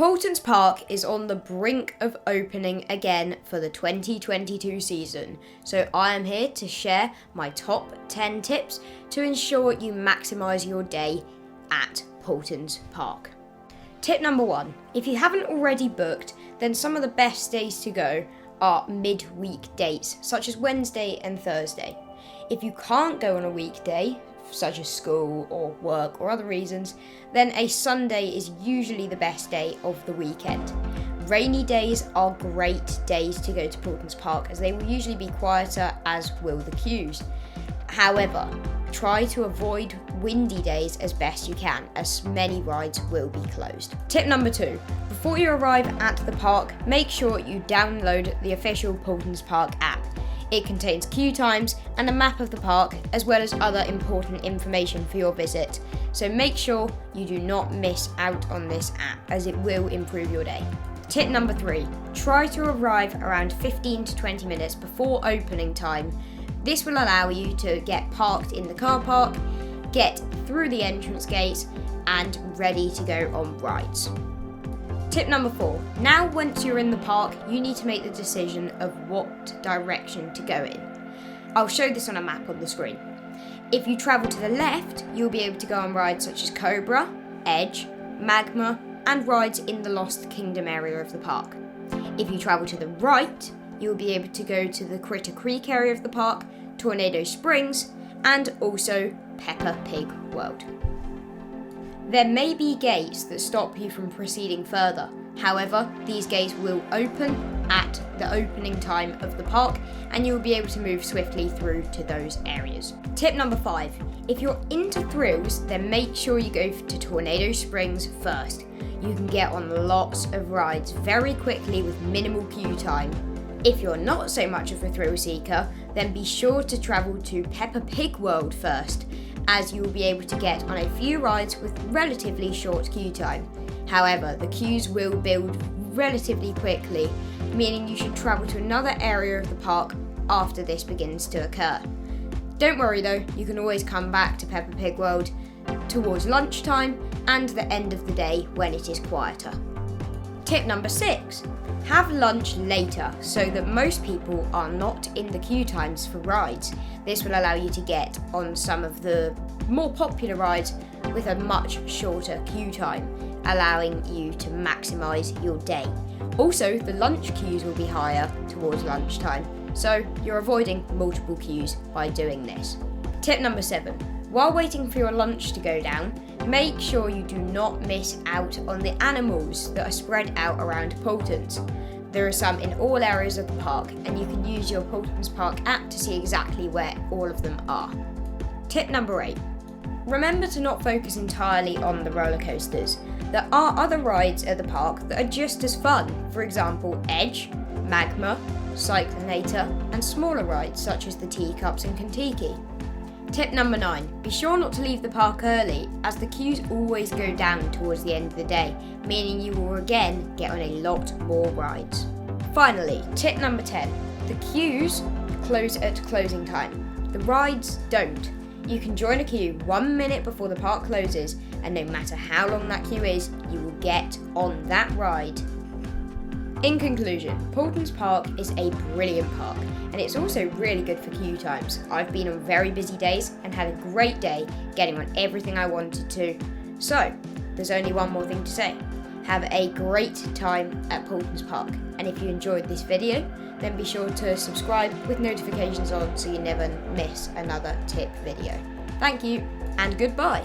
Paultons Park is on the brink of opening again for the 2022 season, so I am here to share my top 10 tips to ensure you maximise your day at Paultons Park. Tip number 1, if you haven't already booked, then some of the best days to go are midweek dates, such as Wednesday and Thursday. If you can't go on a weekday, such as school or work or other reasons, then a Sunday is usually the best day of the weekend. Rainy days are great days to go to Paultons Park as they will usually be quieter, as will the queues. However, try to avoid windy days as best you can, as many rides will be closed. Tip number 2, before you arrive at the park, make sure you download the official Paultons Park app. It contains queue times and a map of the park, as well as other important information for your visit. So make sure you do not miss out on this app, as it will improve your day. Tip number 3, try to arrive around 15 to 20 minutes before opening time. This will allow you to get parked in the car park, get through the entrance gates, and ready to go on rides. Tip number 4, now once you're in the park, you need to make the decision of what direction to go in. I'll show this on a map on the screen. If you travel to the left, you'll be able to go on rides such as Cobra, Edge, Magma, and rides in the Lost Kingdom area of the park. If you travel to the right, you'll be able to go to the Critter Creek area of the park, Tornado Springs, and also Peppa Pig World. There may be gates that stop you from proceeding further. However, these gates will open at the opening time of the park and you'll be able to move swiftly through to those areas. Tip number 5, if you're into thrills, then make sure you go to Tornado Springs first. You can get on lots of rides very quickly with minimal queue time. If you're not so much of a thrill seeker, then be sure to travel to Peppa Pig World first, as you will be able to get on a few rides with relatively short queue time. However, the queues will build relatively quickly, meaning you should travel to another area of the park after this begins to occur. Don't worry though, you can always come back to Peppa Pig World towards lunchtime and the end of the day when it is quieter. Tip number 6, have lunch later so that most people are not in the queue times for rides. This will allow you to get on some of the more popular rides with a much shorter queue time, allowing you to maximise your day. Also, the lunch queues will be higher towards lunchtime, so you're avoiding multiple queues by doing this. Tip number 7, while waiting for your lunch to go down, make sure you do not miss out on the animals that are spread out around Paultons. There are some in all areas of the park, and you can use your Paultons Park app to see exactly where all of them are. Tip number 8, remember to not focus entirely on the roller coasters. There are other rides at the park that are just as fun, for example Edge, Magma, Cyclonator, and smaller rides such as the Teacups and Kentucky. Tip number 9, be sure not to leave the park early, as the queues always go down towards the end of the day, meaning you will again get on a lot more rides. Finally, tip number 10, the queues close at closing time. The rides don't. You can join a queue 1 minute before the park closes, and no matter how long that queue is, you will get on that ride. In conclusion, Paultons Park is a brilliant park, and it's also really good for queue times. I've been on very busy days and had a great day getting on everything I wanted to. So, there's only one more thing to say. Have a great time at Paultons Park, and if you enjoyed this video, then be sure to subscribe with notifications on so you never miss another tip video. Thank you, and goodbye.